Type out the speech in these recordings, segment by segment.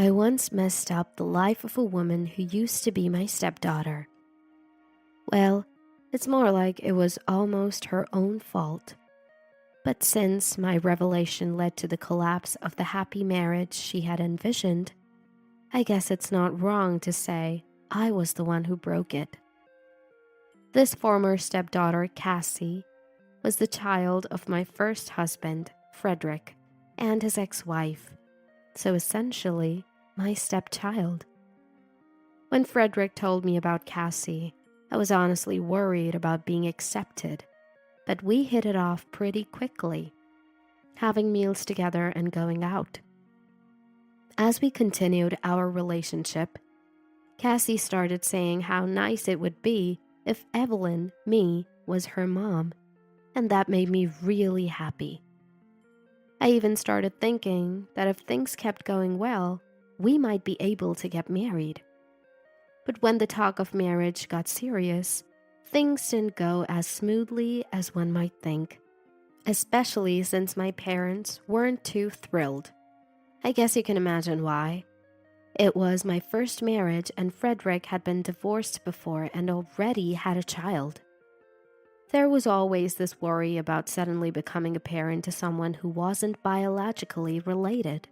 I once messed up the life of a woman who used to be my stepdaughter. Well, it's more like it was almost her own fault. But since my revelation led to the collapse of the happy marriage she had envisioned, I guess it's not wrong to say I was the one who broke it. This former stepdaughter, Cassie, was the child of my first husband, Frederick, and his ex-wife, so essentially my stepchild. When Frederick told me about Cassie, I was honestly worried about being accepted, but we hit it off pretty quickly, having meals together and going out. As we continued our relationship, Cassie started saying how nice it would be if Evelyn, me, was her mom, and that made me really happy. I even started thinking that if things kept going well, we might be able to get married. But when the talk of marriage got serious, things didn't go as smoothly as one might think, especially since my parents weren't too thrilled. I guess you can imagine why. It was my first marriage, and Frederick had been divorced before and already had a child. There was always this worry about suddenly becoming a parent to someone who wasn't biologically related.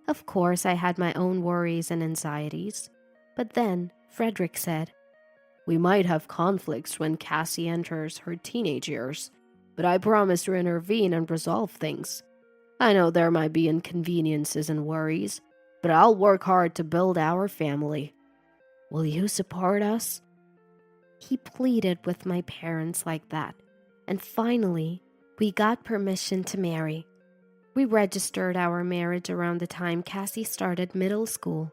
Of course, I had my own worries and anxieties, but then Frederick said, "We might have conflicts when Cassie enters her teenage years, but I promise to intervene and resolve things. I know there might be inconveniences and worries, but I'll work hard to build our family. Will you support us?" He pleaded with my parents like that, and finally, we got permission to marry. We registered our marriage around the time Cassie started middle school,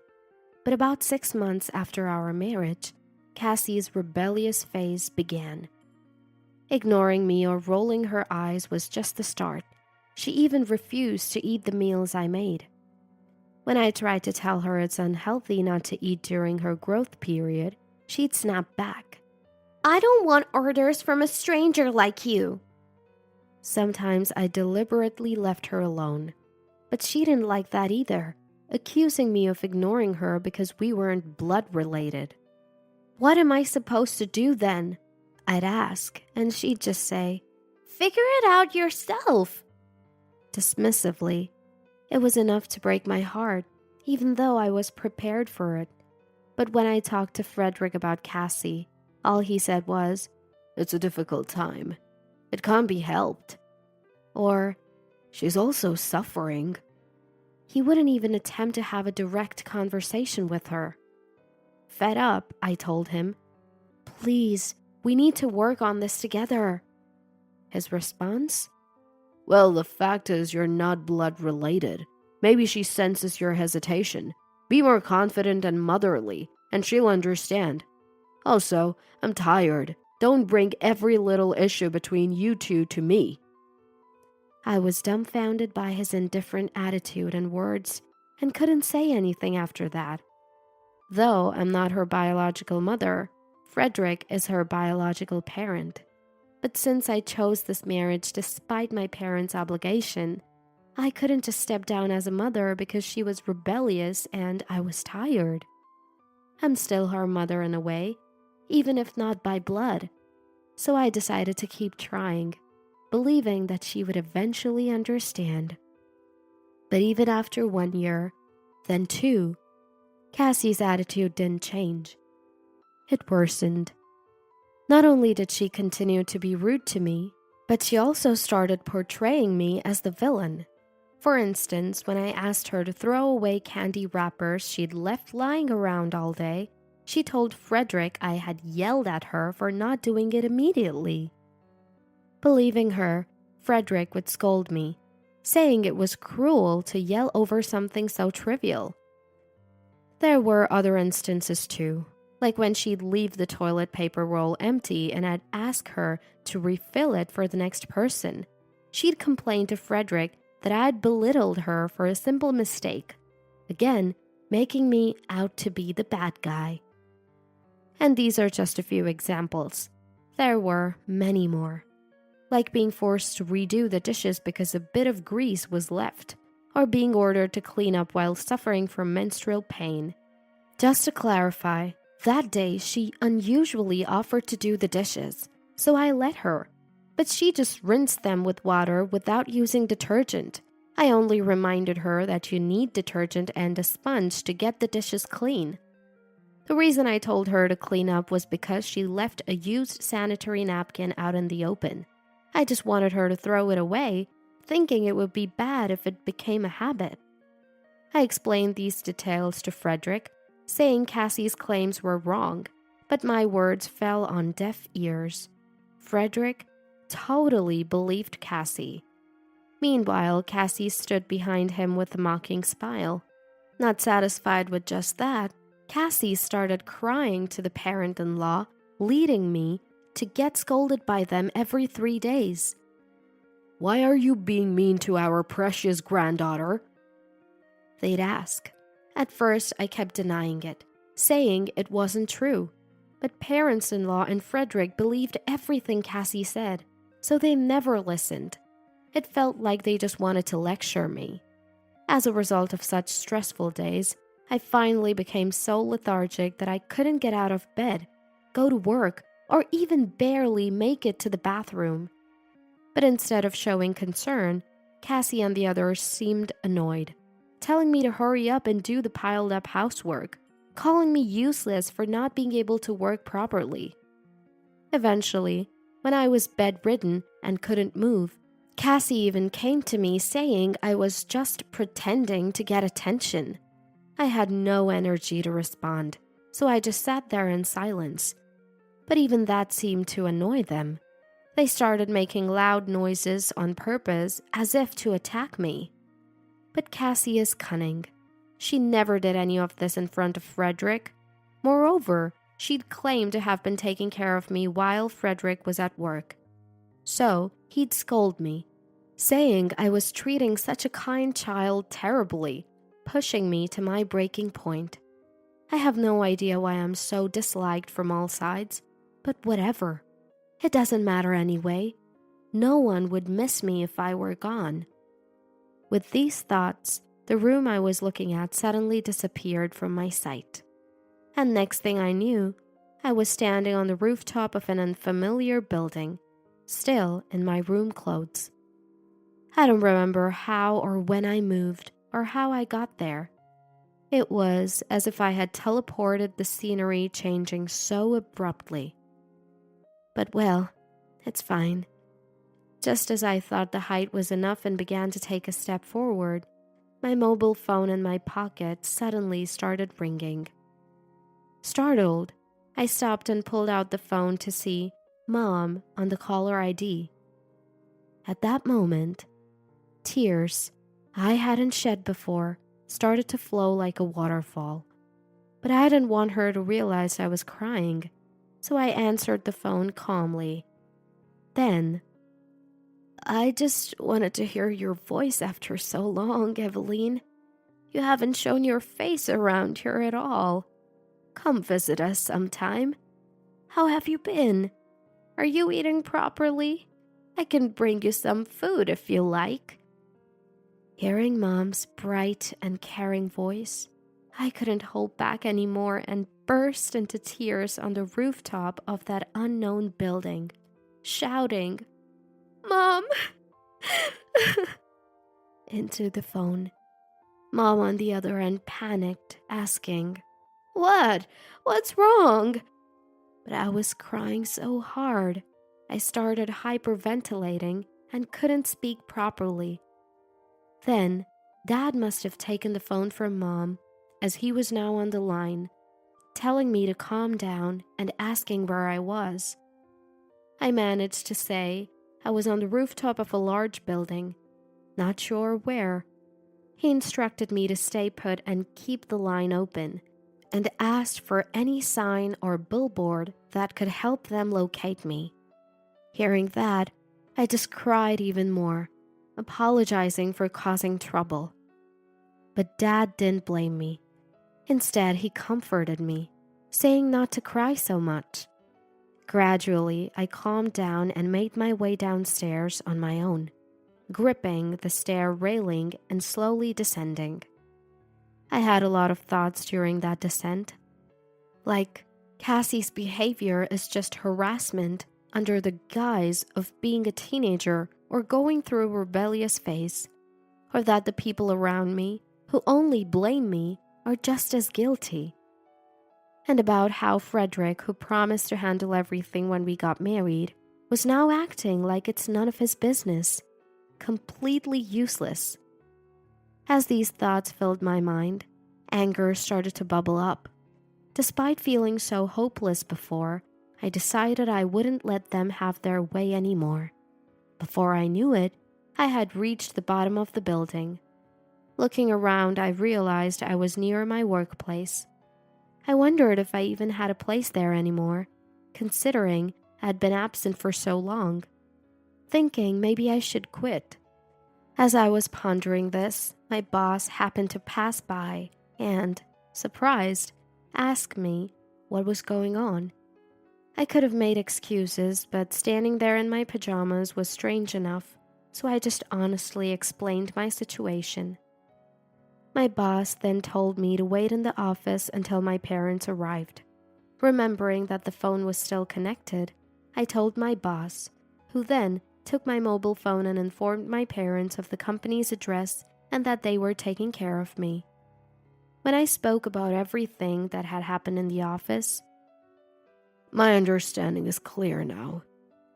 but about 6 months after our marriage, Cassie's rebellious phase began. Ignoring me or rolling her eyes was just the start. She even refused to eat the meals I made. When I tried to tell her it's unhealthy not to eat during her growth period, she'd snap back. "I don't want orders from a stranger like you." Sometimes I deliberately left her alone, but she didn't like that either, accusing me of ignoring her because we weren't blood related. "What am I supposed to do then?" I'd ask, and she'd just say, "Figure it out yourself." Dismissively, it was enough to break my heart, even though I was prepared for it. But when I talked to Frederick about Cassie, all he said was, "It's a difficult time. It can't be helped." Or, "She's also suffering." He wouldn't even attempt to have a direct conversation with her. Fed up, I told him, "Please, we need to work on this together." His response? "Well, the fact is you're not blood related. Maybe she senses your hesitation. Be more confident and motherly, and she'll understand. Also, I'm tired. Don't bring every little issue between you two to me." I was dumbfounded by his indifferent attitude and words and couldn't say anything after that. Though I'm not her biological mother, Frederick is her biological parent. But since I chose this marriage despite my parents' obligation, I couldn't just step down as a mother because she was rebellious and I was tired. I'm still her mother in a way, even if not by blood. So I decided to keep trying, believing that she would eventually understand. But even after 1 year, then 2, Cassie's attitude didn't change. It worsened. Not only did she continue to be rude to me, but she also started portraying me as the villain. For instance, when I asked her to throw away candy wrappers she'd left lying around all day, she told Frederick I had yelled at her for not doing it immediately. Believing her, Frederick would scold me, saying it was cruel to yell over something so trivial. There were other instances too, like when she'd leave the toilet paper roll empty and I'd ask her to refill it for the next person. She'd complain to Frederick that I'd belittled her for a simple mistake, again, making me out to be the bad guy. And these are just a few examples. There were many more, like being forced to redo the dishes because a bit of grease was left, or being ordered to clean up while suffering from menstrual pain. Just to clarify, that day she unusually offered to do the dishes, so I let her. But she just rinsed them with water without using detergent. I only reminded her that you need detergent and a sponge to get the dishes clean. The reason I told her to clean up was because she left a used sanitary napkin out in the open. I just wanted her to throw it away, thinking it would be bad if it became a habit. I explained these details to Frederick, saying Cassie's claims were wrong, but my words fell on deaf ears. Frederick totally believed Cassie. Meanwhile, Cassie stood behind him with a mocking smile. Not satisfied with just that, Cassie started crying to the parent-in-law, leading me to get scolded by them every 3 days. "Why are you being mean to our precious granddaughter?" they'd ask. At first, I kept denying it, saying it wasn't true. But parents-in-law and Frederick believed everything Cassie said, so they never listened. It felt like they just wanted to lecture me. As a result of such stressful days, I finally became so lethargic that I couldn't get out of bed, go to work, or even barely make it to the bathroom. But instead of showing concern, Cassie and the others seemed annoyed, telling me to hurry up and do the piled-up housework, calling me useless for not being able to work properly. Eventually, when I was bedridden and couldn't move, Cassie even came to me saying I was just pretending to get attention. I had no energy to respond, so I just sat there in silence. But even that seemed to annoy them. They started making loud noises on purpose as if to attack me. But Cassie is cunning. She never did any of this in front of Frederick. Moreover, she'd claimed to have been taking care of me while Frederick was at work. So he'd scold me, saying I was treating such a kind child terribly, pushing me to my breaking point. I have no idea why I'm so disliked from all sides, but whatever. It doesn't matter anyway. No one would miss me if I were gone. With these thoughts, the room I was looking at suddenly disappeared from my sight. And next thing I knew, I was standing on the rooftop of an unfamiliar building, still in my room clothes. I don't remember how or when I moved or how I got there. It was as if I had teleported the scenery, changing so abruptly. But well, it's fine. Just as I thought the height was enough and began to take a step forward, my mobile phone in my pocket suddenly started ringing. Startled, I stopped and pulled out the phone to see Mom on the caller ID. At that moment, tears I hadn't shed before started to flow like a waterfall. But I didn't want her to realize I was crying, so I answered the phone calmly. Then, "I just wanted to hear your voice after so long, Eveline. You haven't shown your face around here at all. Come visit us sometime. How have you been? Are you eating properly? I can bring you some food if you like." Hearing Mom's bright and caring voice, I couldn't hold back anymore and burst into tears on the rooftop of that unknown building, shouting, "Mom!" into the phone. Mom on the other end panicked, asking, "What? What's wrong?" But I was crying so hard, I started hyperventilating and couldn't speak properly. Then, Dad must have taken the phone from Mom, as he was now on the line, telling me to calm down and asking where I was. I managed to say I was on the rooftop of a large building, not sure where. He instructed me to stay put and keep the line open, and asked for any sign or billboard that could help them locate me. Hearing that, I just cried even more, apologizing for causing trouble. But Dad didn't blame me. Instead, he comforted me, saying not to cry so much. Gradually, I calmed down and made my way downstairs on my own. gripping the stair railing and slowly descending. I had a lot of thoughts during that descent. Like, Cassie's behavior is just harassment under the guise of being a teenager or going through a rebellious phase, or that the people around me who only blame me are just as guilty. And about how Frederick, who promised to handle everything when we got married, was now acting like it's none of his business, completely useless. As these thoughts filled my mind, anger started to bubble up. Despite feeling so hopeless before, I decided I wouldn't let them have their way anymore. Before I knew it, I had reached the bottom of the building. Looking around, I realized I was near my workplace. I wondered if I even had a place there anymore, considering I had been absent for so long, thinking maybe I should quit. As I was pondering this, my boss happened to pass by and, surprised, asked me what was going on. I could have made excuses, but standing there in my pajamas was strange enough, so I just honestly explained my situation. My boss then told me to wait in the office until my parents arrived. Remembering that the phone was still connected, I told my boss, who then took my mobile phone and informed my parents of the company's address and that they were taking care of me. When I spoke about everything that had happened in the office, "My understanding is clear now.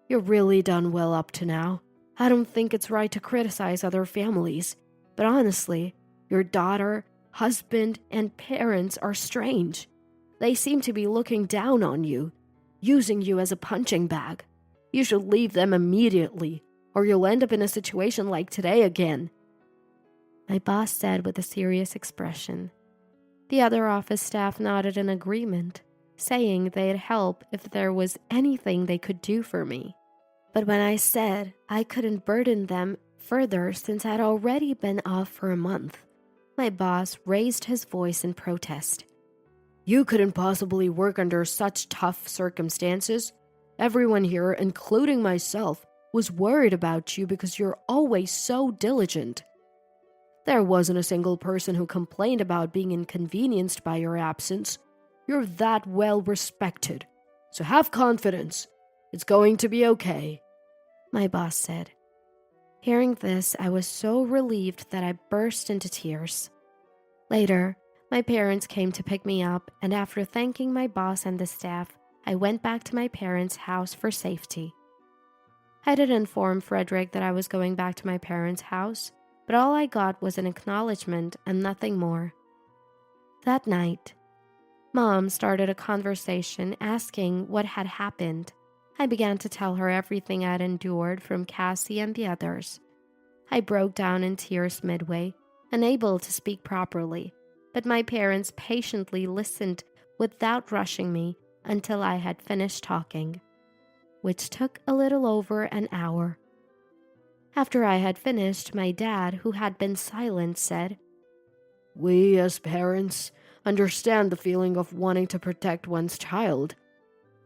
You've really done well up to now. I don't think it's right to criticize other families, but honestly, your daughter, husband, and parents are strange. They seem to be looking down on you, using you as a punching bag. You should leave them immediately, or you'll end up in a situation like today again," my boss said with a serious expression. The other office staff nodded in agreement, saying they'd help if there was anything they could do for me. But when I said I couldn't burden them further since I'd already been off for a month, my boss raised his voice in protest. "You couldn't possibly work under such tough circumstances. Everyone here, including myself, was worried about you because you're always so diligent. There wasn't a single person who complained about being inconvenienced by your absence. You're that well respected. So have confidence. It's going to be okay," my boss said. Hearing this, I was so relieved that I burst into tears. Later, my parents came to pick me up, and after thanking my boss and the staff, I went back to my parents' house for safety. I did inform Frederick that I was going back to my parents' house, but all I got was an acknowledgement and nothing more. That night, Mom started a conversation asking what had happened. I began to tell her everything I'd endured from Cassie and the others. I broke down in tears midway, unable to speak properly, but my parents patiently listened without rushing me until I had finished talking, which took a little over an hour. After I had finished, my dad, who had been silent, said, "We, as parents, understand the feeling of wanting to protect one's child.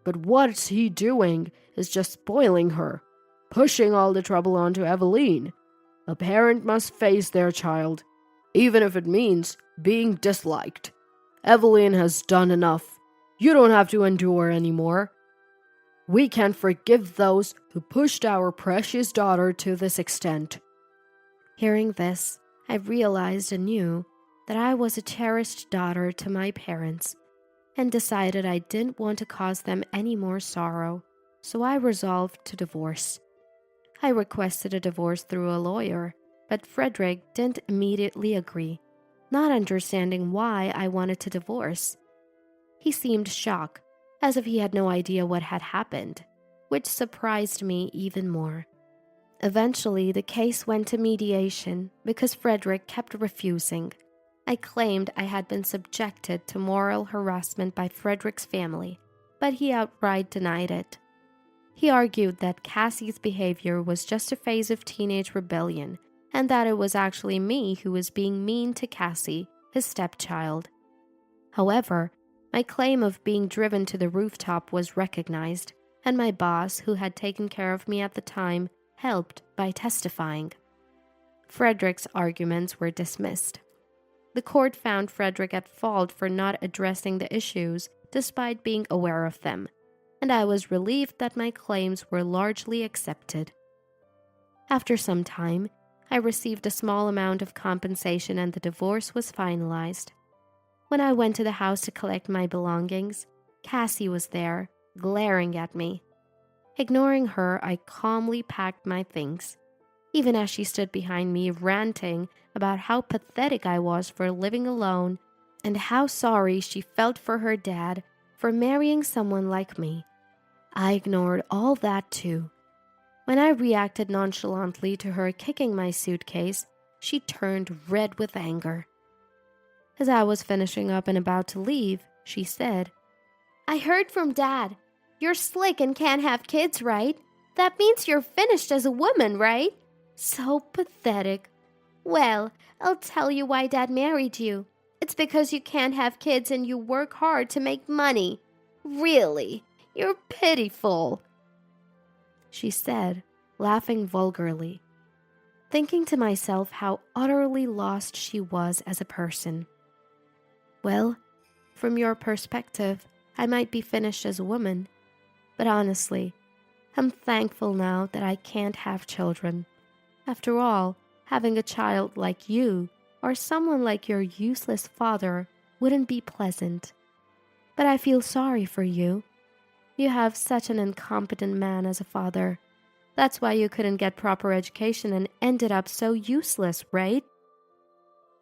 But what he doing is just spoiling her, pushing all the trouble onto Eveline. A parent must face their child, even if it means being disliked. Eveline has done enough. You don't have to endure anymore. We can't forgive those who pushed our precious daughter to this extent." Hearing this, I realized anew that I was a cherished daughter to my parents, and decided I didn't want to cause them any more sorrow, so I resolved to divorce. I requested a divorce through a lawyer, but Frederick didn't immediately agree, not understanding why I wanted to divorce. He seemed shocked, as if he had no idea what had happened, which surprised me even more. Eventually, the case went to mediation because Frederick kept refusing. I claimed I had been subjected to moral harassment by Frederick's family, but he outright denied it. He argued that Cassie's behavior was just a phase of teenage rebellion, and that it was actually me who was being mean to Cassie, his stepchild. However, my claim of being driven to the rooftop was recognized, and my boss, who had taken care of me at the time, helped by testifying. Frederick's arguments were dismissed. The court found Frederick at fault for not addressing the issues despite being aware of them, and I was relieved that my claims were largely accepted. After some time, I received a small amount of compensation and the divorce was finalized. When I went to the house to collect my belongings, Cassie was there, glaring at me. Ignoring her, I calmly packed my things, even as she stood behind me ranting about how pathetic I was for living alone and how sorry she felt for her dad for marrying someone like me. I ignored all that too. When I reacted nonchalantly to her kicking my suitcase, she turned red with anger. As I was finishing up and about to leave, she said, "I heard from Dad. You're slick and can't have kids, right? That means you're finished as a woman, right? So pathetic. Well, I'll tell you why Dad married you. It's because you can't have kids and you work hard to make money. Really, you're pitiful," she said, laughing vulgarly, thinking to myself how utterly lost she was as a person. Well, from your perspective, I might be finished as a woman, but honestly, I'm thankful now that I can't have children. After all, having a child like you or someone like your useless father wouldn't be pleasant. But I feel sorry for you. You have such an incompetent man as a father. That's why you couldn't get proper education and ended up so useless, right?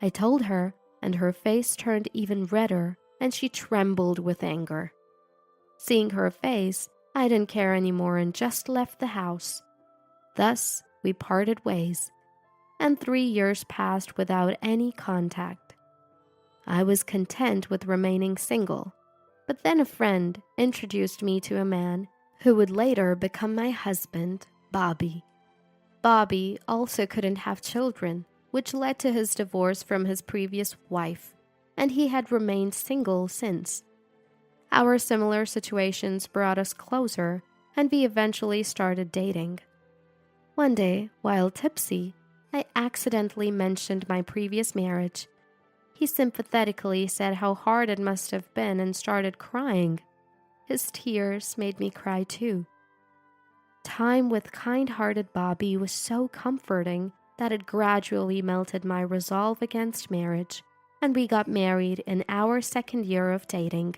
I told her, and her face turned even redder, and she trembled with anger. Seeing her face, I didn't care anymore and just left the house. Thus, we parted ways, and 3 years passed without any contact. I was content with remaining single, but then a friend introduced me to a man who would later become my husband, Bobby. Bobby also couldn't have children, which led to his divorce from his previous wife, and he had remained single since. Our similar situations brought us closer, and we eventually started dating. One day, while tipsy, I accidentally mentioned my previous marriage. He sympathetically said how hard it must have been and started crying. His tears made me cry too. Time with kind-hearted Bobby was so comforting that it gradually melted my resolve against marriage, and we got married in our 2nd year of dating.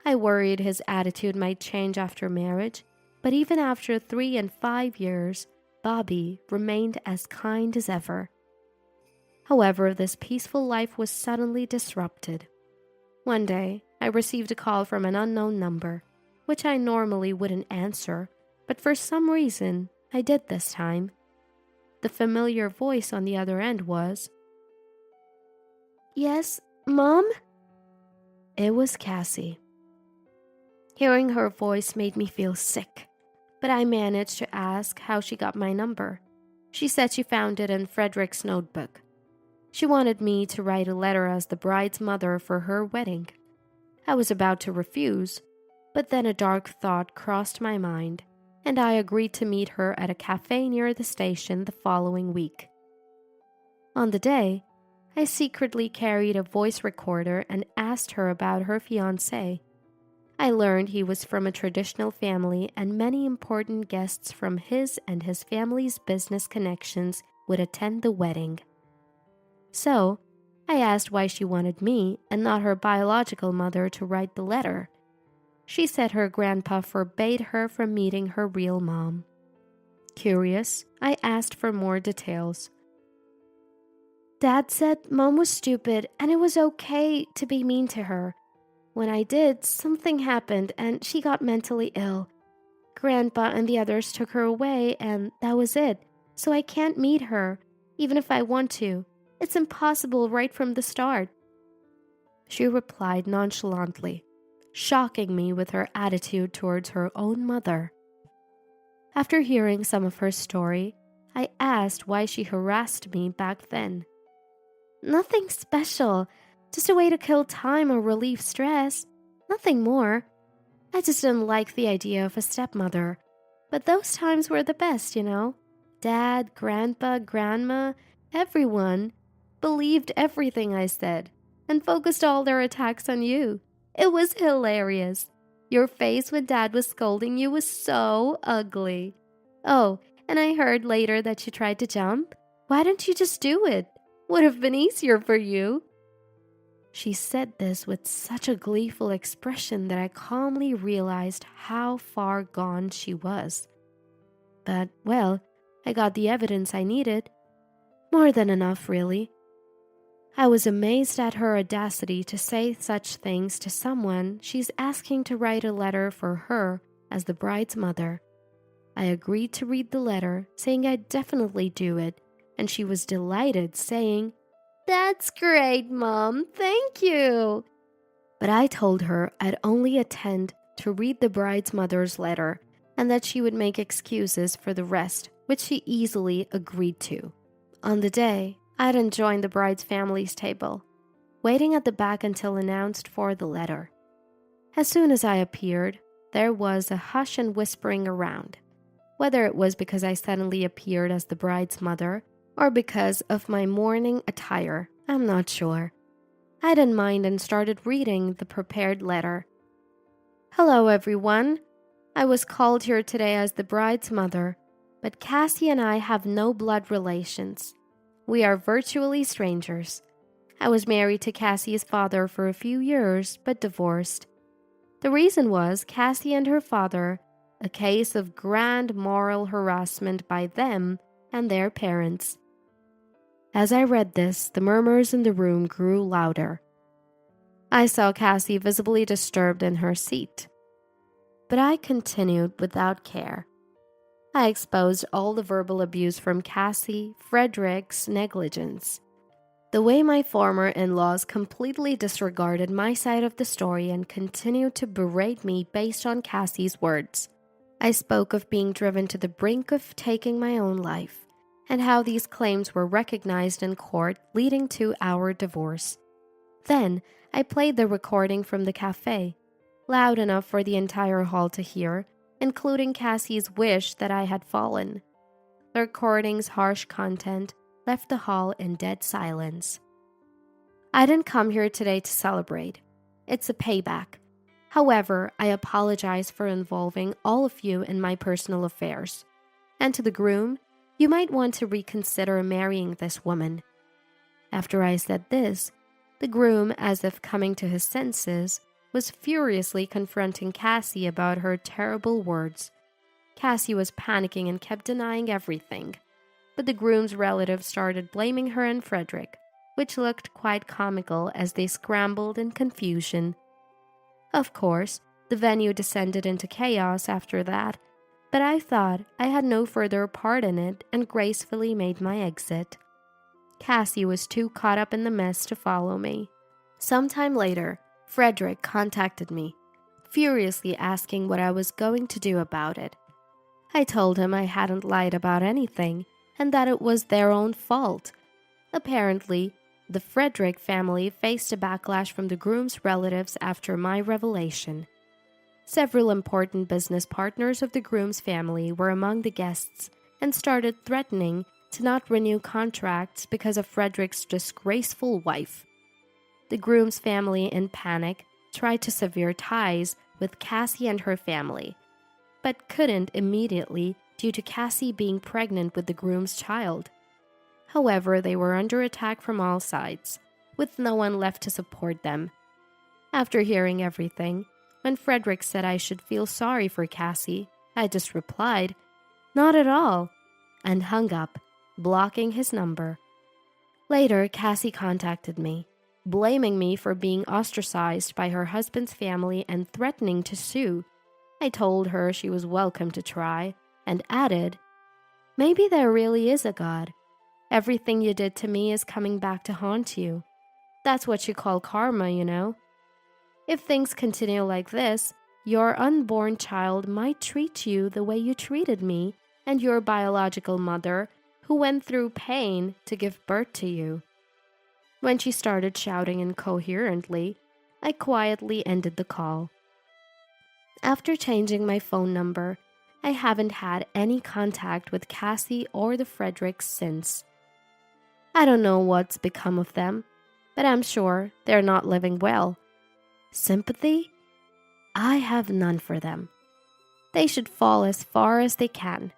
I worried his attitude might change after marriage, but even after 3 and 5 years, Bobby remained as kind as ever. However, this peaceful life was suddenly disrupted. One day, I received a call from an unknown number, which I normally wouldn't answer, but for some reason, I did this time. The familiar voice on the other end was, "Yes, Mom?" It was Cassie. Hearing her voice made me feel sick, but I managed to ask how she got my number. She said she found it in Frederick's notebook. She wanted me to write a letter as the bride's mother for her wedding. I was about to refuse, but then a dark thought crossed my mind, and I agreed to meet her at a cafe near the station the following week. On the day, I secretly carried a voice recorder and asked her about her fiancé. I learned he was from a traditional family and many important guests from his and his family's business connections would attend the wedding. So, I asked why she wanted me and not her biological mother to write the letter. She said her grandpa forbade her from meeting her real mom. Curious, I asked for more details. "Dad said Mom was stupid and it was okay to be mean to her. When I did, something happened and she got mentally ill. Grandpa and the others took her away and that was it, so I can't meet her, even if I want to. It's impossible right from the start," she replied nonchalantly, shocking me with her attitude towards her own mother. After hearing some of her story, I asked why she harassed me back then. "Nothing special, just a way to kill time or relieve stress. Nothing more. I just didn't like the idea of a stepmother. But those times were the best, you know. Dad, Grandpa, Grandma, everyone believed everything I said and focused all their attacks on you. It was hilarious. Your face when Dad was scolding you was so ugly. Oh, and I heard later that you tried to jump. Why didn't you just do it? Would have been easier for you. She said this with such a gleeful expression that I calmly realized how far gone she was. But, well, I got the evidence I needed. More than enough, really. I was amazed at her audacity to say such things to someone she's asking to write a letter for her as the bride's mother. I agreed to read the letter, saying I'd definitely do it, and she was delighted, saying, "That's great, Mom, thank you." But I told her I'd only attend to read the bride's mother's letter and that she would make excuses for the rest, which she easily agreed to. On the day, I didn't join the bride's family's table, waiting at the back until announced for the letter. As soon as I appeared, there was a hush and whispering around. Whether it was because I suddenly appeared as the bride's mother or because of my mourning attire, I'm not sure. I didn't mind and started reading the prepared letter. "Hello, everyone. I was called here today as the bride's mother, but Cassie and I have no blood relations. We are virtually strangers. I was married to Cassie's father for a few years, but divorced. The reason was Cassie and her father, a case of grand moral harassment by them and their parents." As I read this, the murmurs in the room grew louder. I saw Cassie visibly disturbed in her seat. But I continued without care. I exposed all the verbal abuse from Cassie, Frederick's negligence. The way my former in-laws completely disregarded my side of the story and continued to berate me based on Cassie's words. I spoke of being driven to the brink of taking my own life, and how these claims were recognized in court, leading to our divorce. Then, I played the recording from the cafe, loud enough for the entire hall to hear, including Cassie's wish that I had fallen. The recording's harsh content left the hall in dead silence. I didn't come here today to celebrate. It's a payback. However, I apologize for involving all of you in my personal affairs. And to the groom, you might want to reconsider marrying this woman. After I said this, the groom, as if coming to his senses, was furiously confronting Cassie about her terrible words. Cassie was panicking and kept denying everything, but the groom's relatives started blaming her and Frederick, which looked quite comical as they scrambled in confusion. Of course, the venue descended into chaos after that, but I thought I had no further part in it and gracefully made my exit. Cassie was too caught up in the mess to follow me. Sometime later, Frederick contacted me, furiously asking what I was going to do about it. I told him I hadn't lied about anything and that it was their own fault. Apparently, the Frederick family faced a backlash from the groom's relatives after my revelation. Several important business partners of the groom's family were among the guests and started threatening to not renew contracts because of Frederick's disgraceful wife. The groom's family, in panic, tried to sever ties with Cassie and her family, but couldn't immediately due to Cassie being pregnant with the groom's child. However, they were under attack from all sides, with no one left to support them. After hearing everything, when Frederick said I should feel sorry for Cassie, I just replied, "Not at all," and hung up, blocking his number. Later, Cassie contacted me, blaming me for being ostracized by her husband's family and threatening to sue. I told her she was welcome to try, and added, "Maybe there really is a God. Everything you did to me is coming back to haunt you. That's what you call karma, you know. If things continue like this, your unborn child might treat you the way you treated me and your biological mother, who went through pain to give birth to you." When she started shouting incoherently, I quietly ended the call. After changing my phone number I haven't had any contact with Cassie or the Fredericks since. I don't know what's become of them, but I'm sure they're not living well. Sympathy? I have none for them. They should fall as far as they can.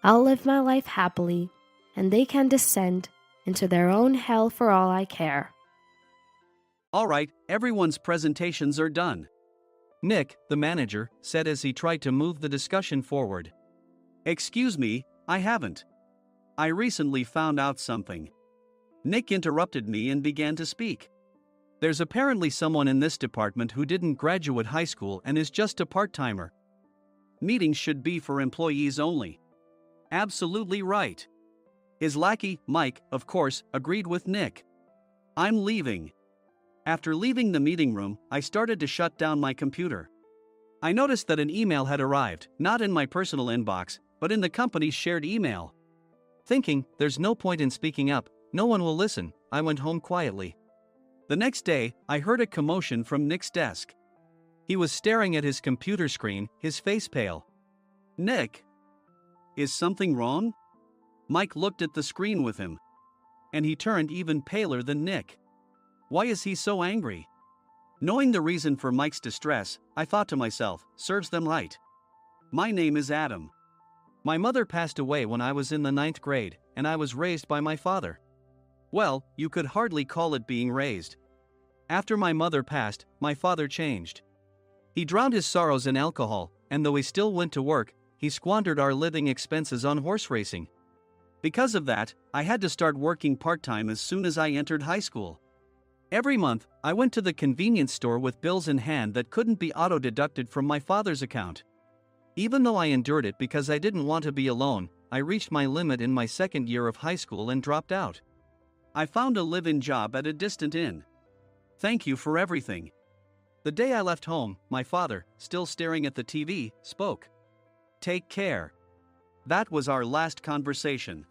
I'll live my life happily, and they can descend into their own hell for all I care. All right, everyone's presentations are done. Nick, the manager, said as he tried to move the discussion forward. Excuse me, I haven't. I recently found out something. Nick interrupted me and began to speak. There's apparently someone in this department who didn't graduate high school and is just a part-timer. Meetings should be for employees only. Absolutely right. His lackey, Mike, of course, agreed with Nick. I'm leaving. After leaving the meeting room, I started to shut down my computer. I noticed that an email had arrived, not in my personal inbox, but in the company's shared email. Thinking, there's no point in speaking up, no one will listen, I went home quietly. The next day, I heard a commotion from Nick's desk. He was staring at his computer screen, his face pale. Nick! Is something wrong? Mike looked at the screen with him. And he turned even paler than Nick. Why is he so angry? Knowing the reason for Mike's distress, I thought to myself, serves them right. My name is Adam. My mother passed away when I was in the 9th grade, and I was raised by my father. Well, you could hardly call it being raised. After my mother passed, my father changed. He drowned his sorrows in alcohol, and though he still went to work, he squandered our living expenses on horse racing. Because of that, I had to start working part-time as soon as I entered high school. Every month, I went to the convenience store with bills in hand that couldn't be auto-deducted from my father's account. Even though I endured it because I didn't want to be alone, I reached my limit in my 2nd year of high school and dropped out. I found a live-in job at a distant inn. Thank you for everything. The day I left home, my father, still staring at the TV, spoke. Take care. That was our last conversation.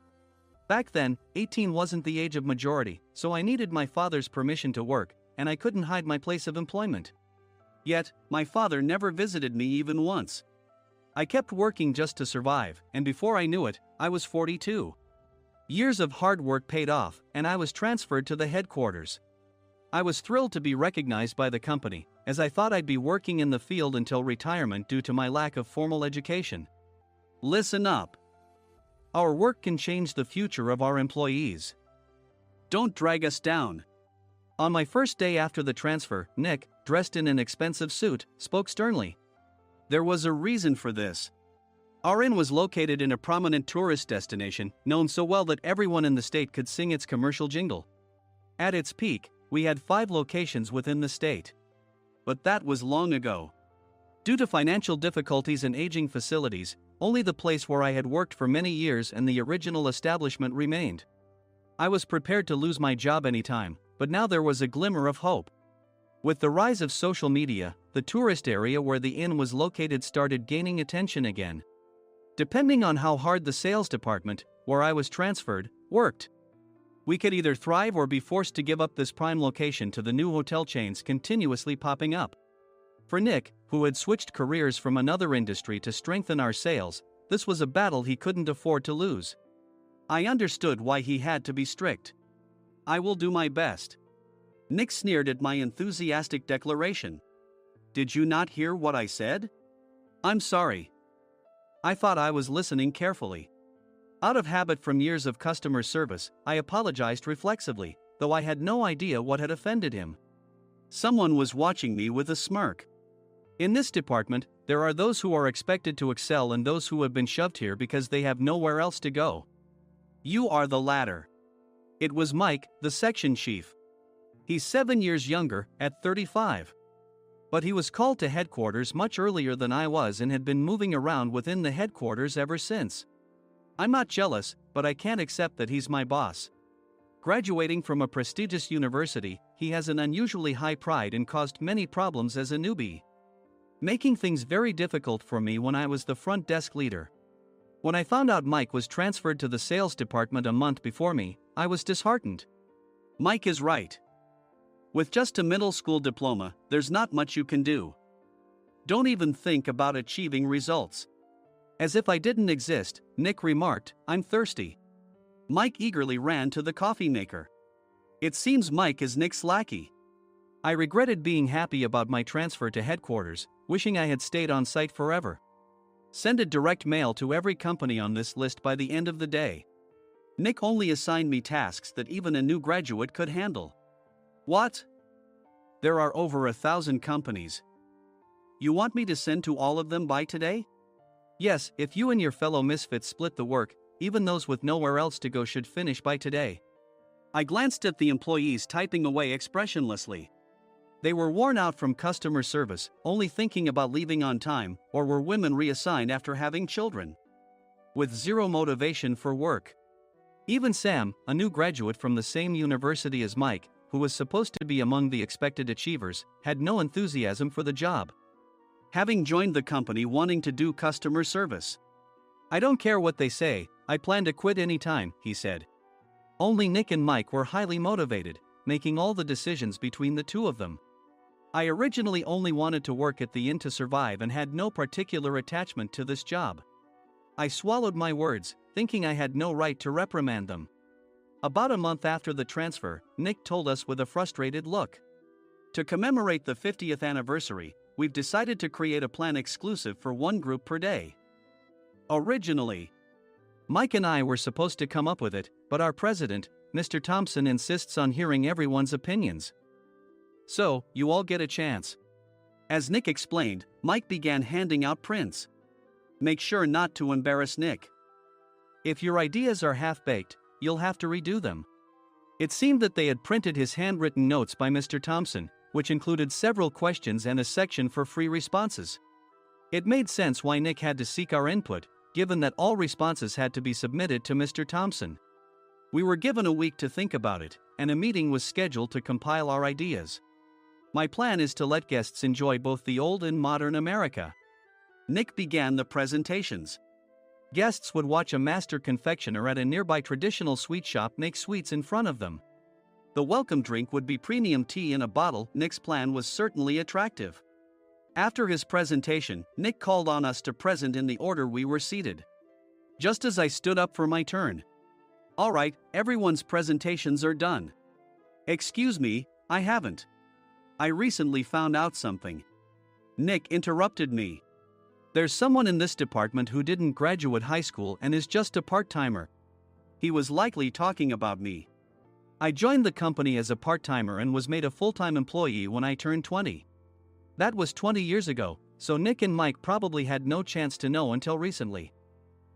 Back then, 18 wasn't the age of majority, so I needed my father's permission to work, and I couldn't hide my place of employment. Yet, my father never visited me even once. I kept working just to survive, and before I knew it, I was 42. Years of hard work paid off, and I was transferred to the headquarters. I was thrilled to be recognized by the company, as I thought I'd be working in the field until retirement due to my lack of formal education. Listen up. Our work can change the future of our employees. Don't drag us down. On my first day after the transfer, Nick, dressed in an expensive suit, spoke sternly. There was a reason for this. Our inn was located in a prominent tourist destination, known so well that everyone in the state could sing its commercial jingle. At its peak, we had 5 locations within the state. But that was long ago. Due to financial difficulties and aging facilities, only the place where I had worked for many years and the original establishment remained. I was prepared to lose my job anytime, but now there was a glimmer of hope. With the rise of social media, the tourist area where the inn was located started gaining attention again. Depending on how hard the sales department, where I was transferred, worked, we could either thrive or be forced to give up this prime location to the new hotel chains continuously popping up. For Nick, who had switched careers from another industry to strengthen our sales, this was a battle he couldn't afford to lose. I understood why he had to be strict. I will do my best. Nick sneered at my enthusiastic declaration. Did you not hear what I said? I'm sorry. I thought I was listening carefully. Out of habit from years of customer service, I apologized reflexively, though I had no idea what had offended him. Someone was watching me with a smirk. In this department, there are those who are expected to excel and those who have been shoved here because they have nowhere else to go. You are the latter. It was Mike, the section chief. He's 7 years younger, at 35. But he was called to headquarters much earlier than I was and had been moving around within the headquarters ever since. I'm not jealous, but I can't accept that he's my boss. Graduating from a prestigious university, he has an unusually high pride and caused many problems as a newbie, making things very difficult for me when I was the front desk leader. When I found out Mike was transferred to the sales department a month before me, I was disheartened. Mike is right. With just a middle school diploma, there's not much you can do. Don't even think about achieving results. As if I didn't exist, Nick remarked, "I'm thirsty." Mike eagerly ran to the coffee maker. It seems Mike is Nick's lackey. I regretted being happy about my transfer to headquarters, wishing I had stayed on site forever. Send a direct mail to every company on this list by the end of the day. Nick only assigned me tasks that even a new graduate could handle. What? There are over 1,000 companies. You want me to send to all of them by today? Yes, if you and your fellow misfits split the work, even those with nowhere else to go should finish by today. I glanced at the employees typing away expressionlessly. They were worn out from customer service, only thinking about leaving on time, or were women reassigned after having children. With zero motivation for work. Even Sam, a new graduate from the same university as Mike, who was supposed to be among the expected achievers, had no enthusiasm for the job. Having joined the company wanting to do customer service. I don't care what they say, I plan to quit anytime, he said. Only Nick and Mike were highly motivated, making all the decisions between the two of them. I originally only wanted to work at the inn to survive and had no particular attachment to this job. I swallowed my words, thinking I had no right to reprimand them. About a month after the transfer, Nick told us with a frustrated look. To commemorate the 50th anniversary, we've decided to create a plan exclusive for one group per day. Originally, Mike and I were supposed to come up with it, but our president, Mr. Thompson, insists on hearing everyone's opinions. So, you all get a chance. As Nick explained, Mike began handing out prints. Make sure not to embarrass Nick. If your ideas are half-baked, you'll have to redo them. It seemed that they had printed his handwritten notes by Mr. Thompson, which included several questions and a section for free responses. It made sense why Nick had to seek our input, given that all responses had to be submitted to Mr. Thompson. We were given a week to think about it, and a meeting was scheduled to compile our ideas. My plan is to let guests enjoy both the old and modern America. Nick began the presentations. Guests would watch a master confectioner at a nearby traditional sweet shop make sweets in front of them. The welcome drink would be premium tea in a bottle. Nick's plan was certainly attractive. After his presentation, Nick called on us to present in the order we were seated. Just as I stood up for my turn. All right, everyone's presentations are done. Excuse me, I haven't. I recently found out something. Nick interrupted me. There's someone in this department who didn't graduate high school and is just a part-timer. He was likely talking about me. I joined the company as a part-timer and was made a full-time employee when I turned 20. That was 20 years ago, so Nick and Mike probably had no chance to know until recently.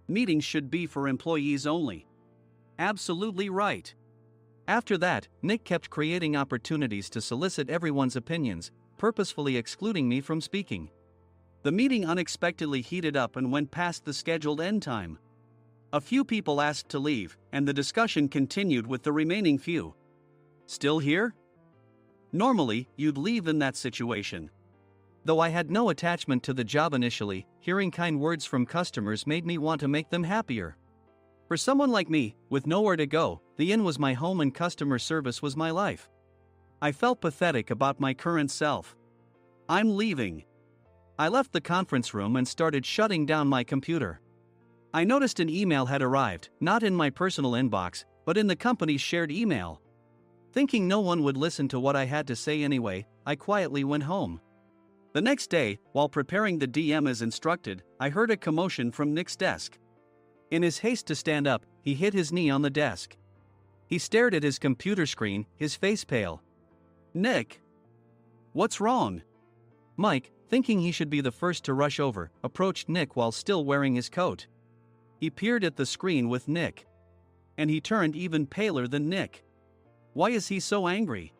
Meetings should be for employees only. Absolutely right. After that, Nick kept creating opportunities to solicit everyone's opinions, purposefully excluding me from speaking. The meeting unexpectedly heated up and went past the scheduled end time. A few people asked to leave, and the discussion continued with the remaining few. Still here? Normally, you'd leave in that situation. Though I had no attachment to the job initially, hearing kind words from customers made me want to make them happier. For someone like me, with nowhere to go, the inn was my home and customer service was my life. I felt pathetic about my current self. I'm leaving. I left the conference room and started shutting down my computer. I noticed an email had arrived, not in my personal inbox, but in the company's shared email. Thinking no one would listen to what I had to say anyway, I quietly went home. The next day, while preparing the DM as instructed, I heard a commotion from Nick's desk. In his haste to stand up, he hit his knee on the desk. He stared at his computer screen, his face pale. Nick! What's wrong? Mike, thinking he should be the first to rush over, approached Nick while still wearing his coat. He peered at the screen with Nick. And he turned even paler than Nick. Why is he so angry?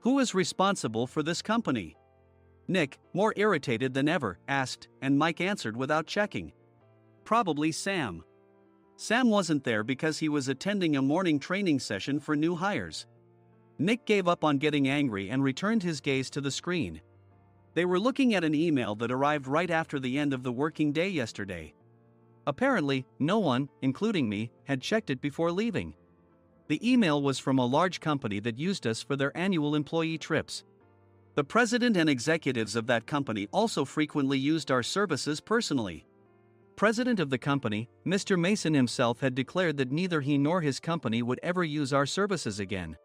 Who is responsible for this company? Nick, more irritated than ever, asked, and Mike answered without checking. Probably Sam. Sam wasn't there because he was attending a morning training session for new hires. Nick gave up on getting angry and returned his gaze to the screen. They were looking at an email that arrived right after the end of the working day yesterday. Apparently, no one, including me, had checked it before leaving. The email was from a large company that used us for their annual employee trips. The president and executives of that company also frequently used our services personally. President of the company, Mr. Mason himself had declared that neither he nor his company would ever use our services again.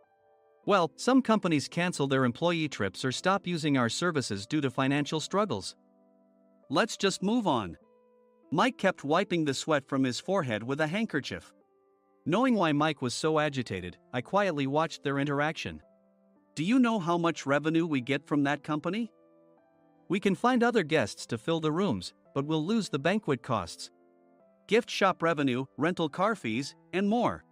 Well, some companies cancel their employee trips or stop using our services due to financial struggles. Let's just move on. Mike kept wiping the sweat from his forehead with a handkerchief. Knowing why Mike was so agitated, I quietly watched their interaction. Do you know how much revenue we get from that company? We can find other guests to fill the rooms, but we'll lose the banquet costs, gift shop revenue, rental car fees, and more.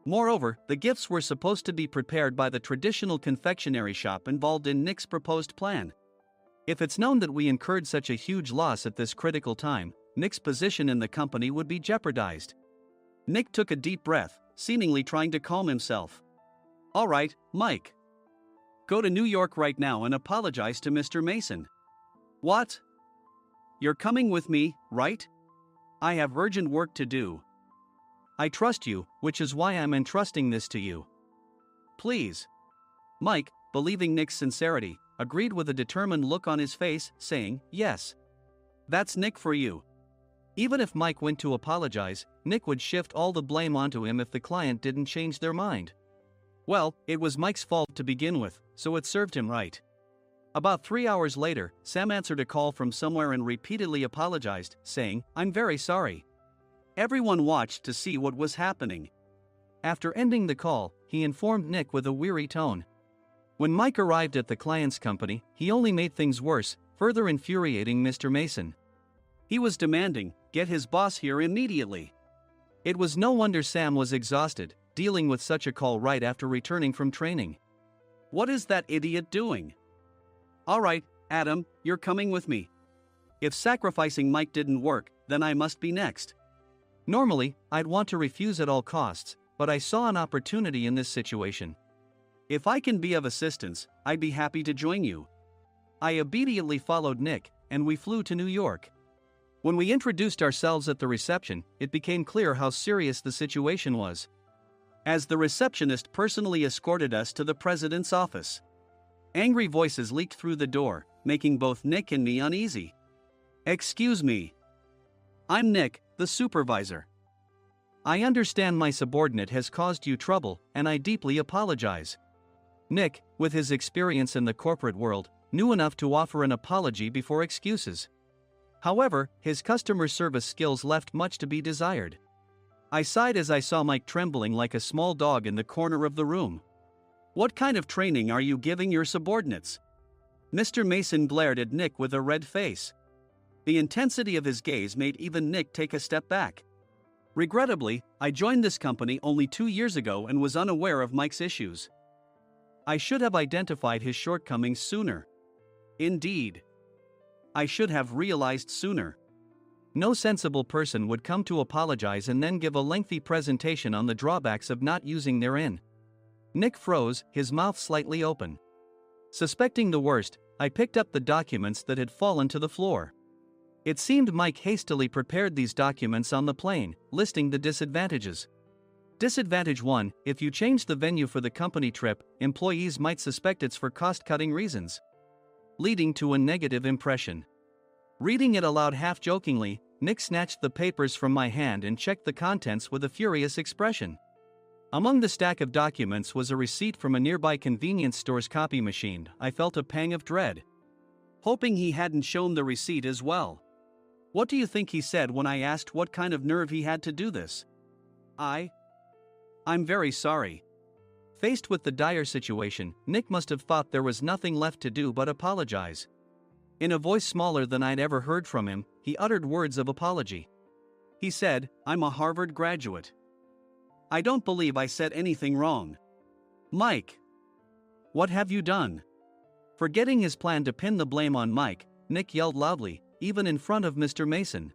Moreover, the gifts were supposed to be prepared by the traditional confectionery shop involved in Nick's proposed plan. If it's known that we incurred such a huge loss at this critical time, Nick's position in the company would be jeopardized. Nick took a deep breath, seemingly trying to calm himself. All right, Mike. Go to New York right now and apologize to Mr. Mason. What? You're coming with me, right? I have urgent work to do. I trust you, which is why I'm entrusting this to you. Please. Mike, believing Nick's sincerity, agreed with a determined look on his face, saying, yes. That's Nick for you. Even if Mike went to apologize, Nick would shift all the blame onto him if the client didn't change their mind. Well, it was Mike's fault to begin with, so it served him right. About 3 hours later, Sam answered a call from somewhere and repeatedly apologized, saying, I'm very sorry. Everyone watched to see what was happening. After ending the call, he informed Nick with a weary tone. When Mike arrived at the client's company, he only made things worse, further infuriating Mr. Mason. He was demanding, get his boss here immediately. It was no wonder Sam was exhausted, dealing with such a call right after returning from training. What is that idiot doing? All right, Adam, you're coming with me. If sacrificing Mike didn't work, then I must be next. Normally, I'd want to refuse at all costs, but I saw an opportunity in this situation. If I can be of assistance, I'd be happy to join you. I obediently followed Nick, and we flew to New York. When we introduced ourselves at the reception, it became clear how serious the situation was, as the receptionist personally escorted us to the president's office. Angry voices leaked through the door, making both Nick and me uneasy. Excuse me. I'm Nick, the supervisor. I understand my subordinate has caused you trouble, and I deeply apologize. Nick, with his experience in the corporate world, knew enough to offer an apology before excuses. However, his customer service skills left much to be desired. I sighed as I saw Mike trembling like a small dog in the corner of the room. What kind of training are you giving your subordinates? Mr. Mason glared at Nick with a red face. The intensity of his gaze made even Nick take a step back. Regrettably, I joined this company only 2 years ago and was unaware of Mike's issues. I should have identified his shortcomings sooner. Indeed. I should have realized sooner. No sensible person would come to apologize and then give a lengthy presentation on the drawbacks of not using their in. Nick froze, his mouth slightly open. Suspecting the worst, I picked up the documents that had fallen to the floor. It seemed Mike hastily prepared these documents on the plane, listing the disadvantages. Disadvantage 1: if you change the venue for the company trip, employees might suspect it's for cost-cutting reasons, leading to a negative impression. Reading it aloud half-jokingly, Nick snatched the papers from my hand and checked the contents with a furious expression. Among the stack of documents was a receipt from a nearby convenience store's copy machine. I felt a pang of dread, hoping he hadn't shown the receipt as well. What do you think he said when I asked what kind of nerve he had to do this? I'm very sorry. Faced with the dire situation, Nick must have thought there was nothing left to do but apologize. In a voice smaller than I'd ever heard from him, he uttered words of apology. He said, I'm a Harvard graduate. I don't believe I said anything wrong. Mike! What have you done? Forgetting his plan to pin the blame on Mike, Nick yelled loudly, even in front of Mr. Mason.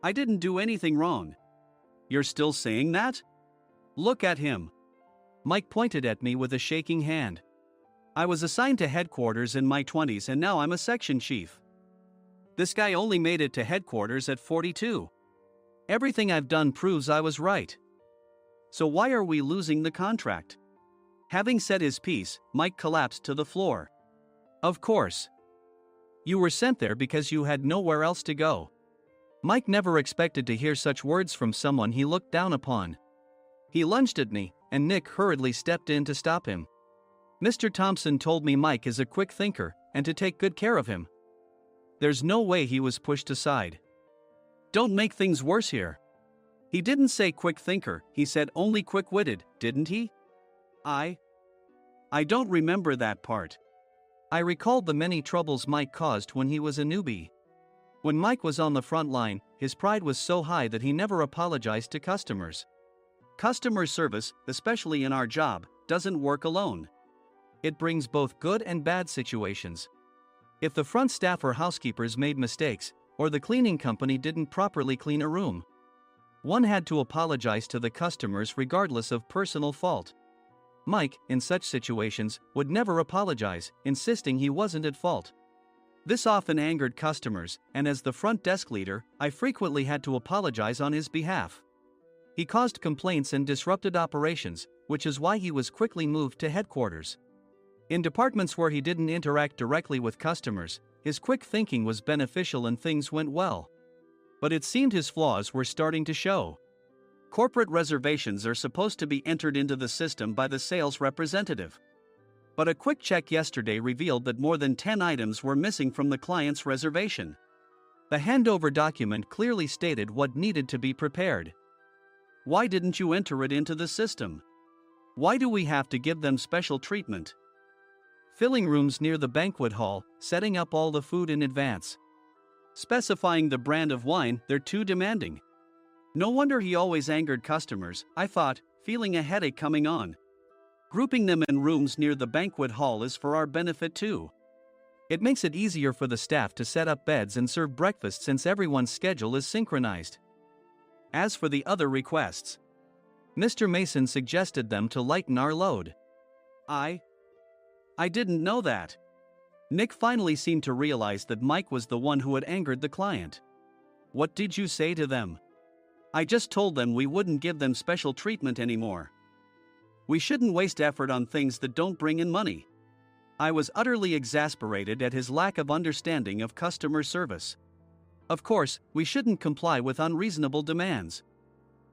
I didn't do anything wrong. You're still saying that? Look at him. Mike pointed at me with a shaking hand. I was assigned to headquarters in my 20s and now I'm a section chief. This guy only made it to headquarters at 42. Everything I've done proves I was right. So why are we losing the contract? Having said his piece, Mike collapsed to the floor. Of course. You were sent there because you had nowhere else to go. Mike never expected to hear such words from someone he looked down upon. He lunged at me, and Nick hurriedly stepped in to stop him. Mr. Thompson told me Mike is a quick thinker, and to take good care of him. There's no way he was pushed aside. Don't make things worse here. He didn't say quick thinker, he said only quick-witted, didn't he? I don't remember that part. I recalled the many troubles Mike caused when he was a newbie. When Mike was on the front line, his pride was so high that he never apologized to customers. Customer service, especially in our job, doesn't work alone. It brings both good and bad situations. If the front staff or housekeepers made mistakes, or the cleaning company didn't properly clean a room, one had to apologize to the customers regardless of personal fault. Mike, in such situations, would never apologize, insisting he wasn't at fault. This often angered customers, and as the front desk leader, I frequently had to apologize on his behalf. He caused complaints and disrupted operations, which is why he was quickly moved to headquarters. In departments where he didn't interact directly with customers, his quick thinking was beneficial and things went well. But it seemed his flaws were starting to show. Corporate reservations are supposed to be entered into the system by the sales representative. But a quick check yesterday revealed that more than 10 items were missing from the client's reservation. The handover document clearly stated what needed to be prepared. Why didn't you enter it into the system? Why do we have to give them special treatment? Filling rooms near the banquet hall, setting up all the food in advance. Specifying the brand of wine, they're too demanding. No wonder he always angered customers, I thought, feeling a headache coming on. Grouping them in rooms near the banquet hall is for our benefit too. It makes it easier for the staff to set up beds and serve breakfast since everyone's schedule is synchronized. As for the other requests, Mr. Mason suggested them to lighten our load. I didn't know that. Nick finally seemed to realize that Mike was the one who had angered the client. What did you say to them? I just told them we wouldn't give them special treatment anymore. We shouldn't waste effort on things that don't bring in money. I was utterly exasperated at his lack of understanding of customer service. Of course, we shouldn't comply with unreasonable demands.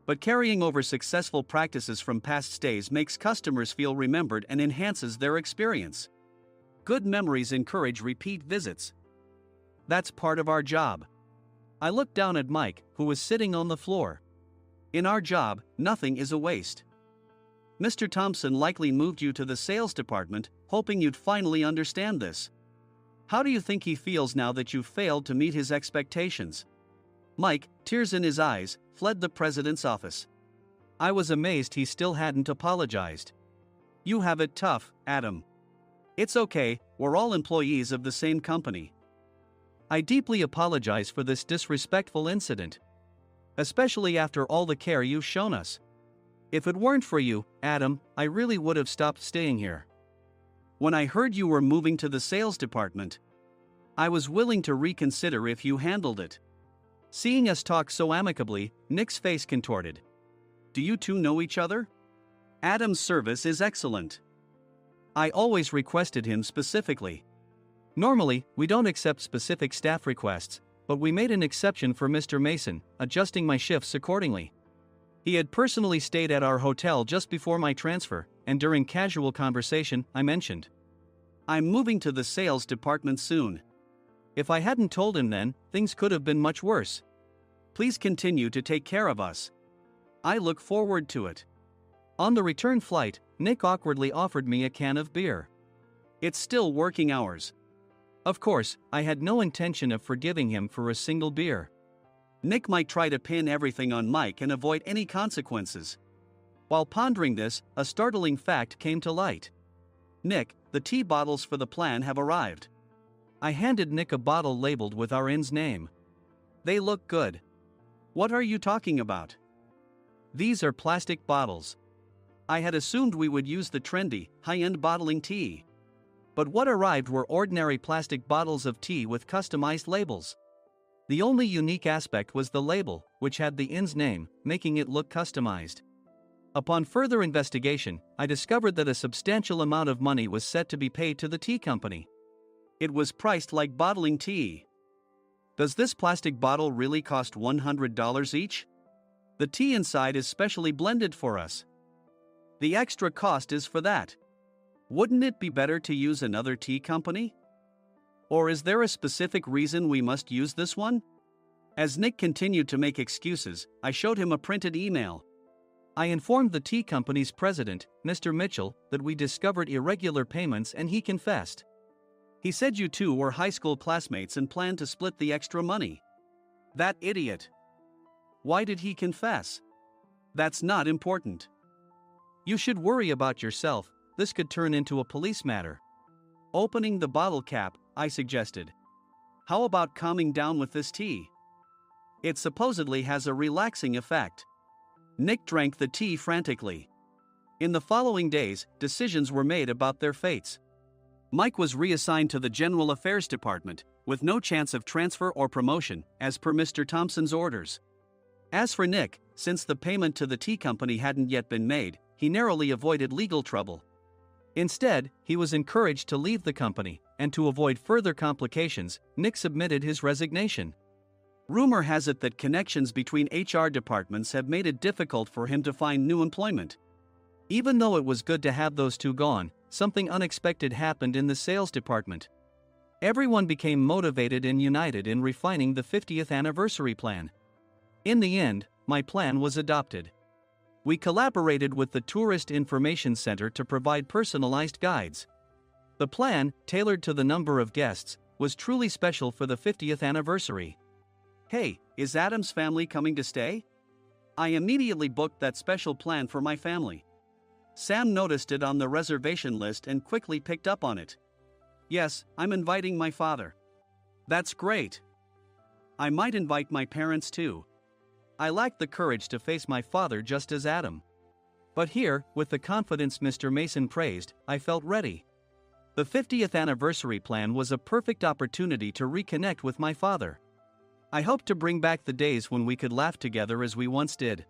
But carrying over successful practices from past stays makes customers feel remembered and enhances their experience. Good memories encourage repeat visits. That's part of our job. I looked down at Mike, who was sitting on the floor. In our job, nothing is a waste. Mr. Thompson likely moved you to the sales department, hoping you'd finally understand this. How do you think he feels now that you failed to meet his expectations? Mike, tears in his eyes, fled the president's office. I was amazed he still hadn't apologized. You have it tough, Adam. It's okay, we're all employees of the same company. I deeply apologize for this disrespectful incident. Especially after all the care you've shown us. If it weren't for you, Adam, I really would have stopped staying here. When I heard you were moving to the sales department, I was willing to reconsider if you handled it. Seeing us talk so amicably, Nick's face contorted. Do you two know each other? Adam's service is excellent. I always requested him specifically. Normally, we don't accept specific staff requests, but we made an exception for Mr. Mason, adjusting my shifts accordingly. He had personally stayed at our hotel just before my transfer, and during casual conversation, I mentioned, I'm moving to the sales department soon. If I hadn't told him then, things could have been much worse. Please continue to take care of us. I look forward to it. On the return flight, Nick awkwardly offered me a can of beer. It's still working hours. Of course, I had no intention of forgiving him for a single beer. Nick might try to pin everything on Mike and avoid any consequences. While pondering this, a startling fact came to light. Nick, the tea bottles for the plan have arrived. I handed Nick a bottle labeled with our inn's name. They look good. What are you talking about? These are plastic bottles. I had assumed we would use the trendy, high-end bottling tea. But what arrived were ordinary plastic bottles of tea with customized labels. The only unique aspect was the label, which had the inn's name, making it look customized. Upon further investigation, I discovered that a substantial amount of money was set to be paid to the tea company. It was priced like bottling tea. Does this plastic bottle really cost $100 each? The tea inside is specially blended for us. The extra cost is for that. Wouldn't it be better to use another tea company? Or is there a specific reason we must use this one? As Nick continued to make excuses, I showed him a printed email. I informed the tea company's president, Mr. Mitchell, that we discovered irregular payments and he confessed. He said you two were high school classmates and planned to split the extra money. That idiot. Why did he confess? That's not important. You should worry about yourself, this could turn into a police matter. Opening the bottle cap, I suggested. How about calming down with this tea? It supposedly has a relaxing effect. Nick drank the tea frantically. In the following days, decisions were made about their fates. Mike was reassigned to the General Affairs Department, with no chance of transfer or promotion, as per Mr. Thompson's orders. As for Nick, since the payment to the tea company hadn't yet been made, he narrowly avoided legal trouble. Instead, he was encouraged to leave the company, and to avoid further complications, Nick submitted his resignation. Rumor has it that connections between HR departments have made it difficult for him to find new employment. Even though it was good to have those two gone, something unexpected happened in the sales department. Everyone became motivated and united in refining the 50th anniversary plan. In the end, my plan was adopted. We collaborated with the Tourist Information Center to provide personalized guides. The plan, tailored to the number of guests, was truly special for the 50th anniversary. Hey, is Adam's family coming to stay? I immediately booked that special plan for my family. Sam noticed it on the reservation list and quickly picked up on it. Yes, I'm inviting my father. That's great. I might invite my parents too. I lacked the courage to face my father just as Adam. But here, with the confidence Mr. Mason praised, I felt ready. The 50th anniversary plan was a perfect opportunity to reconnect with my father. I hoped to bring back the days when we could laugh together as we once did.